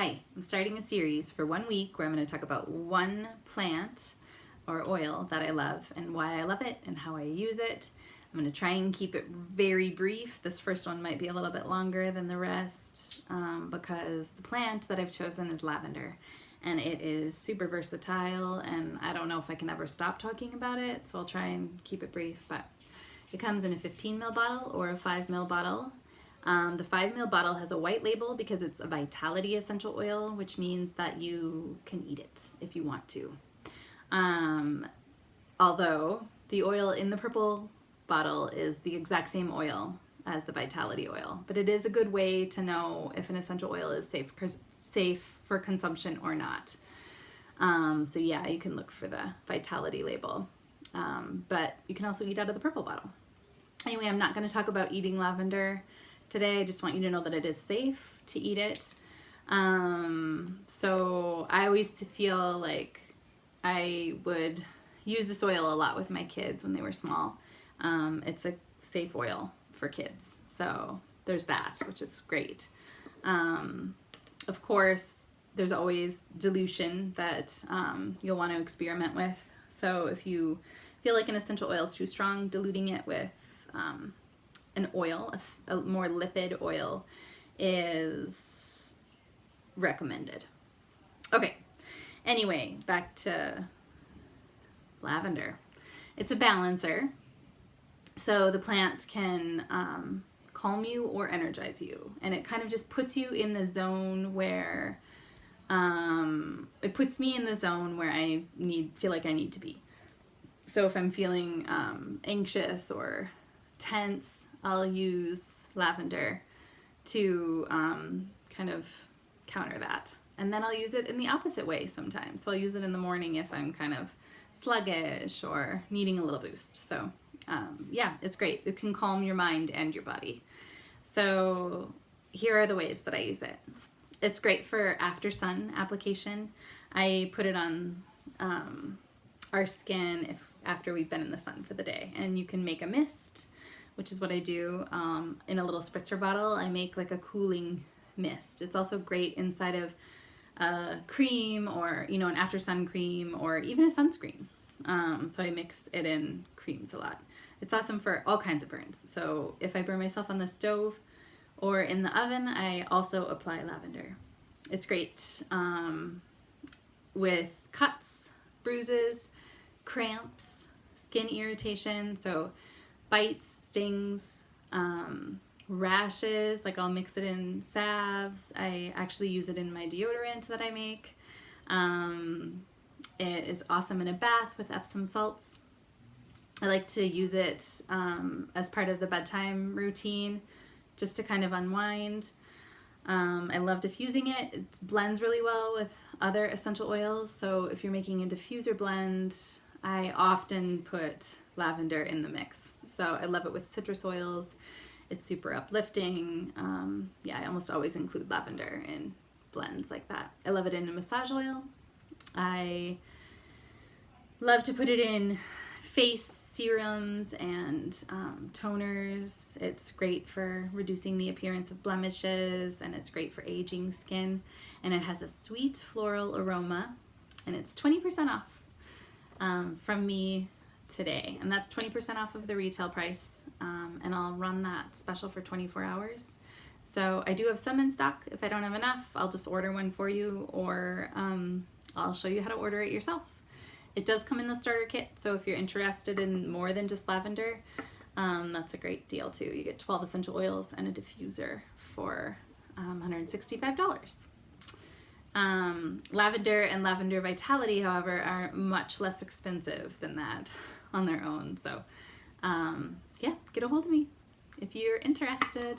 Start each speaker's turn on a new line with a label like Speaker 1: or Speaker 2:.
Speaker 1: Hi, I'm starting a series for 1 week where I'm going to talk about one plant or oil that I love and why I love it and how I use it. I'm going to try and keep it very brief. This first one might be a little bit longer than the rest because the plant that I've chosen is lavender, and it is super versatile, and I don't know if I can ever stop talking about it, so I'll try and keep it brief. But it comes in a 15 ml bottle or a 5 ml bottle. The 5 ml bottle has a white label because it's a vitality essential oil, which means that you can eat it if you want to. Although the oil in the purple bottle is the exact same oil as the vitality oil, but it is a good way to know if an essential oil is safe for consumption or not. So yeah, you can look for the vitality label, but you can also eat out of the purple bottle. Anyway, I'm not going to talk about eating lavender today. I just want you to know that it is safe to eat it. So I always feel like I would use this oil a lot with my kids when they were small. It's a safe oil for kids. So there's that, which is great. Of course, there's always dilution that you'll want to experiment with. So if you feel like an essential oil is too strong, diluting it with an oil, a more lipid oil, is recommended. Okay, anyway, back to lavender. It's a balancer, so the plant can calm you or energize you, and it kind of just puts you in the zone where it puts me in the zone where I feel like I need to be. So if I'm feeling anxious or tense, I'll use lavender to kind of counter that. And then I'll use it in the opposite way sometimes. So I'll use it in the morning if I'm kind of sluggish or needing a little boost. So yeah, it's great. It can calm your mind and your body. So here are the ways that I use it. It's great for after sun application. I put it on our skin after we've been in the sun for the day. And you can make a mist, which is what I do. In a little spritzer bottle, I make like a cooling mist. It's also great inside of a cream or, an after sun cream or even a sunscreen. So I mix it in creams a lot. It's awesome for all kinds of burns. So if I burn myself on the stove or in the oven, I also apply lavender. It's great with cuts, bruises, cramps, skin irritation, so bites, stings, rashes. Like I'll mix it in salves. I actually use it in my deodorant that I make. It is awesome in a bath with Epsom salts. I like to use it as part of the bedtime routine just to kind of unwind. I love diffusing it. It blends really well with other essential oils. So if you're making a diffuser blend, I often put lavender in the mix. So I love it with citrus oils. It's super uplifting. Yeah, I almost always include lavender in blends like that. I love it in a massage oil. I love to put it in face serums and toners. It's great for reducing the appearance of blemishes, and it's great for aging skin. And it has a sweet floral aroma, and it's 20% off from me today, and that's 20% off of the retail price, and I'll run that special for 24 hours. So I do have some in stock. If I don't have enough, I'll just order one for you, or I'll show you how to order it yourself. It does come in the starter kit, so if you're interested in more than just lavender, that's a great deal too. You get 12 essential oils and a diffuser for $165. Lavender and lavender vitality, however, are much less expensive than that on their own. So yeah, get a hold of me if you're interested.